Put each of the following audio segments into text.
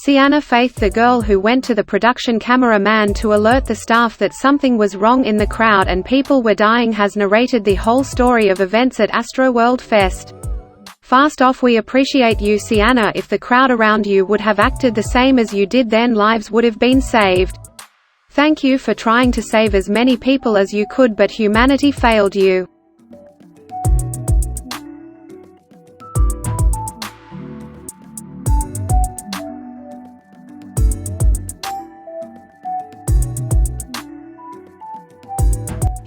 Sienna Faith, the girl who went to the production cameraman to alert the staff that something was wrong in the crowd and people were dying, has narrated the whole story of events at Astroworld Fest. Fast off. We appreciate you, Sienna. If the crowd around you would have acted the same as you did, then lives would have been saved. Thank you for trying to save as many people as you could, but humanity failed you.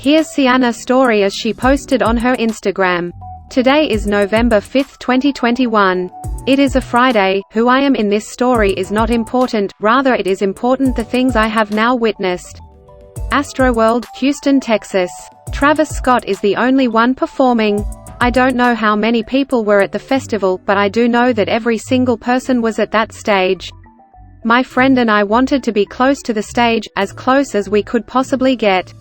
Here's Sienna's story as she posted on her Instagram. Today is November 5, 2021. It is a Friday. Who I am in this story is not important, rather it is important the things I have now witnessed. Astroworld, Houston, Texas. Travis Scott is the only one performing. I don't know how many people were at the festival, but I do know that every single person was at that stage. My friend and I wanted to be close to the stage, as close as we could possibly get.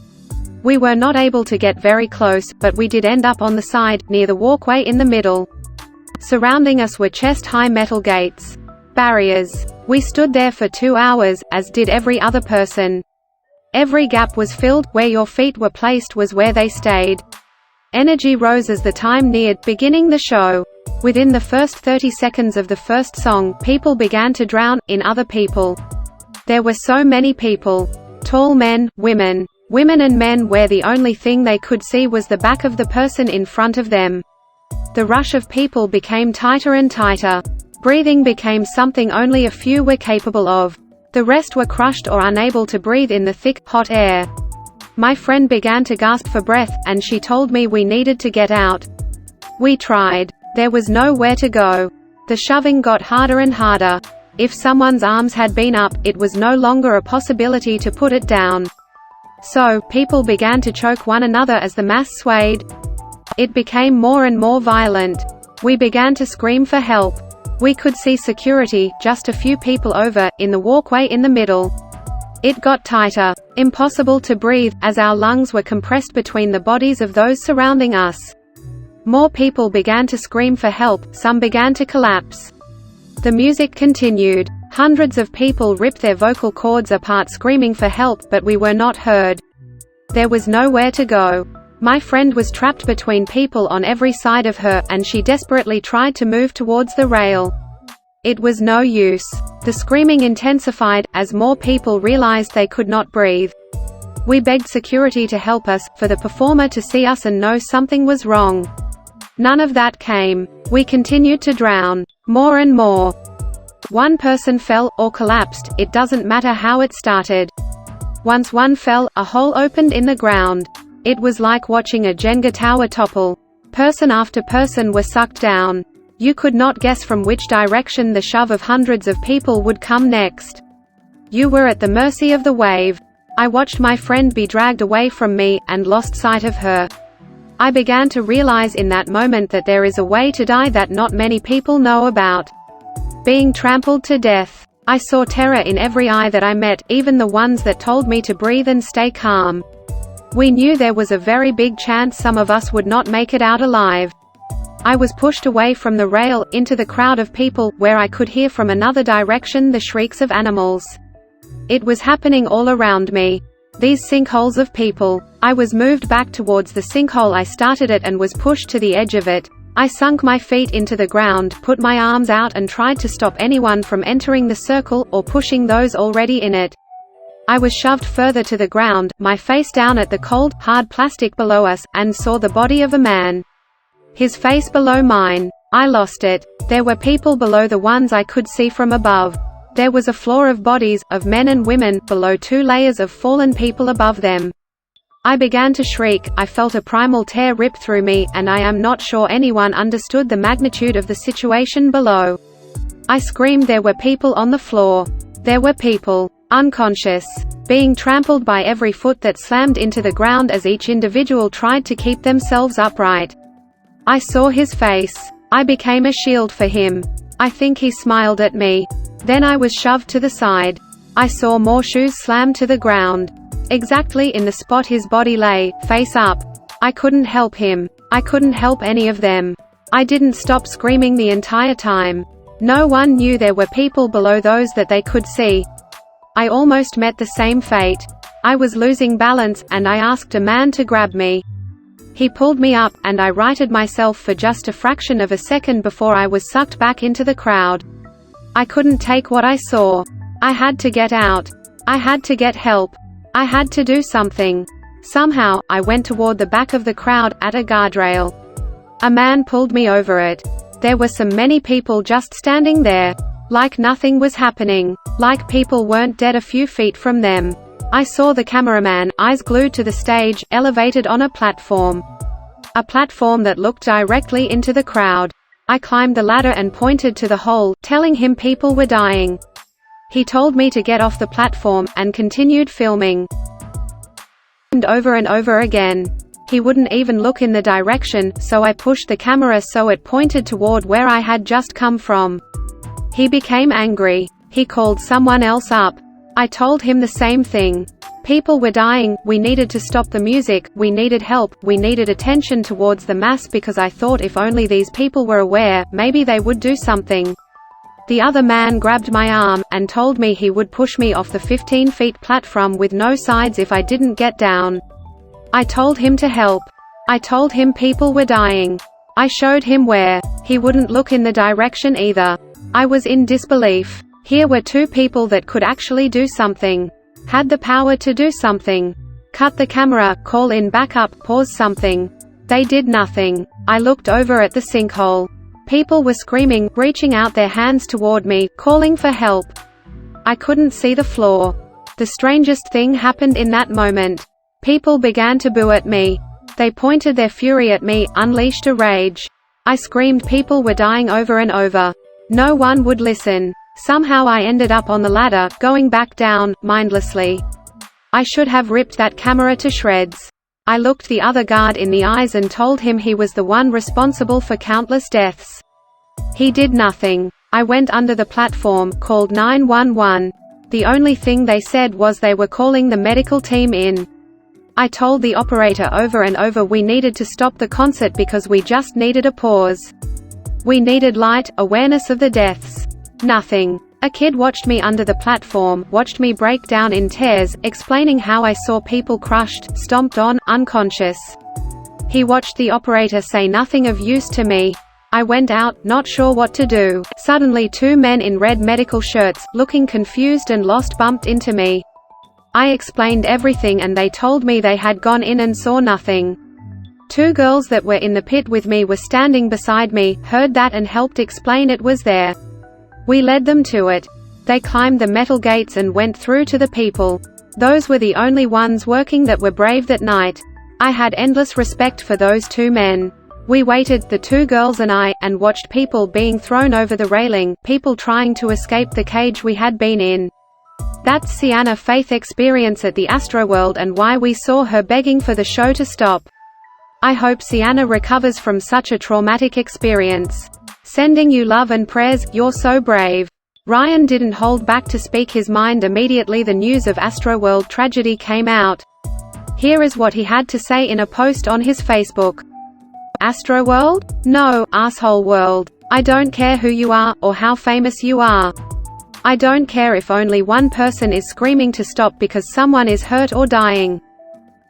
We were not able to get very close, but we did end up on the side, near the walkway in the middle. Surrounding us were chest-high metal gates. Barriers. We stood there for 2 hours, as did every other person. Every gap was filled. Where your feet were placed was where they stayed. Energy rose as the time neared, beginning the show. Within the first 30 seconds of the first song, people began to drown in other people. There were so many people. Tall men, women and men, where the only thing they could see was the back of the person in front of them. The rush of people became tighter and tighter. Breathing became something only a few were capable of. The rest were crushed or unable to breathe in the thick, hot air. My friend began to gasp for breath, and she told me we needed to get out. We tried. There was nowhere to go. The shoving got harder and harder. If someone's arms had been up, it was no longer a possibility to put it down. So, people began to choke one another as the mass swayed. It became more and more violent. We began to scream for help. We could see security, just a few people over, in the walkway in the middle. It got tighter. Impossible to breathe, as our lungs were compressed between the bodies of those surrounding us. More people began to scream for help, some began to collapse. The music continued. Hundreds of people ripped their vocal cords apart screaming for help, but we were not heard. There was nowhere to go. My friend was trapped between people on every side of her, and she desperately tried to move towards the rail. It was no use. The screaming intensified, as more people realized they could not breathe. We begged security to help us, for the performer to see us and know something was wrong. None of that came. We continued to drown. More and more. One person fell, or collapsed, it doesn't matter how it started. Once one fell, a hole opened in the ground. It was like watching a Jenga tower topple. Person after person were sucked down. You could not guess from which direction the shove of hundreds of people would come next. You were at the mercy of the wave. I watched my friend be dragged away from me, and lost sight of her. I began to realize in that moment that there is a way to die that not many people know about. Being trampled to death. I saw terror in every eye that I met, even the ones that told me to breathe and stay calm. We knew there was a very big chance some of us would not make it out alive. I was pushed away from the rail, into the crowd of people, where I could hear from another direction the shrieks of animals. It was happening all around me. These sinkholes of people. I was moved back towards the sinkhole I started at and was pushed to the edge of it. I sunk my feet into the ground, put my arms out and tried to stop anyone from entering the circle, or pushing those already in it. I was shoved further to the ground, my face down at the cold, hard plastic below us, and saw the body of a man. His face below mine. I lost it. There were people below the ones I could see from above. There was a floor of bodies, of men and women, below 2 layers of fallen people above them. I began to shriek. I felt a primal tear rip through me, and I am not sure anyone understood the magnitude of the situation below. I screamed. There were people on the floor. There were people. Unconscious. Being trampled by every foot that slammed into the ground as each individual tried to keep themselves upright. I saw his face. I became a shield for him. I think he smiled at me. Then I was shoved to the side. I saw more shoes slammed to the ground. Exactly in the spot his body lay, face up. I couldn't help him. I couldn't help any of them. I didn't stop screaming the entire time. No one knew there were people below those that they could see. I almost met the same fate. I was losing balance, and I asked a man to grab me. He pulled me up, and I righted myself for just a fraction of a second before I was sucked back into the crowd. I couldn't take what I saw. I had to get out. I had to get help. I had to do something. Somehow, I went toward the back of the crowd, at a guardrail. A man pulled me over it. There were many people just standing there. Like nothing was happening. Like people weren't dead a few feet from them. I saw the cameraman, eyes glued to the stage, elevated on a platform. A platform that looked directly into the crowd. I climbed the ladder and pointed to the hole, telling him people were dying. He told me to get off the platform, and continued filming. Over and over again. He wouldn't even look in the direction, so I pushed the camera so it pointed toward where I had just come from. He became angry. He called someone else up. I told him the same thing. People were dying, we needed to stop the music, we needed help, we needed attention towards the mass because I thought if only these people were aware, maybe they would do something. The other man grabbed my arm, and told me he would push me off the 15-feet platform with no sides if I didn't get down. I told him to help. I told him people were dying. I showed him where. He wouldn't look in the direction either. I was in disbelief. Here were two people that could actually do something. Had the power to do something. Cut the camera, call in backup, pause something. They did nothing. I looked over at the sinkhole. People were screaming, reaching out their hands toward me, calling for help. I couldn't see the floor. The strangest thing happened in that moment. People began to boo at me. They pointed their fury at me, unleashed a rage. I screamed people were dying over and over. No one would listen. Somehow I ended up on the ladder, going back down, mindlessly. I should have ripped that camera to shreds. I looked the other guard in the eyes and told him he was the one responsible for countless deaths. He did nothing. I went under the platform, called 911. The only thing they said was they were calling the medical team in. I told the operator over and over we needed to stop the concert because we just needed a pause. We needed light, awareness of the deaths. Nothing. A kid watched me under the platform, watched me break down in tears, explaining how I saw people crushed, stomped on, unconscious. He watched the operator say nothing of use to me. I went out, not sure what to do. Suddenly two men in red medical shirts, looking confused and lost, bumped into me. I explained everything and they told me they had gone in and saw nothing. Two girls that were in the pit with me were standing beside me, heard that and helped explain it was there. We led them to it. They climbed the metal gates and went through to the people. Those were the only ones working that were brave that night. I had endless respect for those two men. We waited, the two girls and I, and watched people being thrown over the railing, people trying to escape the cage we had been in. That's Sienna's faith experience at the astroworld and why we saw her begging for the show to stop. I hope Sienna recovers from such a traumatic experience. Sending you love and prayers, you're so brave. Ryan didn't hold back to speak his mind immediately the news of Astroworld tragedy came out. Here is what he had to say in a post on his Facebook. Astroworld? No, asshole world. I don't care who you are, or how famous you are. I don't care if only one person is screaming to stop because someone is hurt or dying.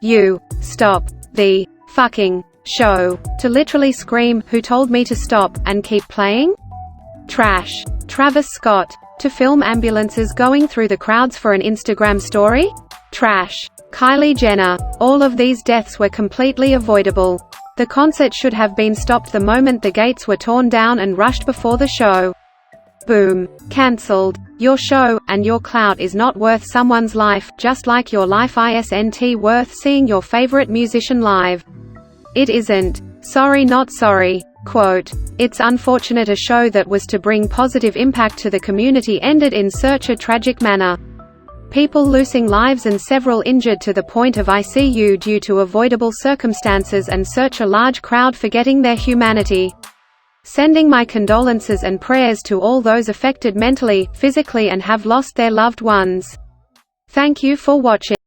You stop the fucking show. To literally scream, who told me to stop, and keep playing? Trash. Travis Scott. To film ambulances going through the crowds for an Instagram story? Trash. Kylie Jenner. All of these deaths were completely avoidable. The concert should have been stopped the moment the gates were torn down and rushed before the show. Boom. Cancelled. Your show, and your clout is not worth someone's life, just like your life isn't worth seeing your favorite musician live. It isn't. Sorry not sorry. Quote, it's unfortunate a show that was to bring positive impact to the community ended in such a tragic manner. People losing lives and several injured to the point of ICU due to avoidable circumstances and such a large crowd forgetting their humanity. Sending my condolences and prayers to all those affected mentally, physically and have lost their loved ones. Thank you for watching.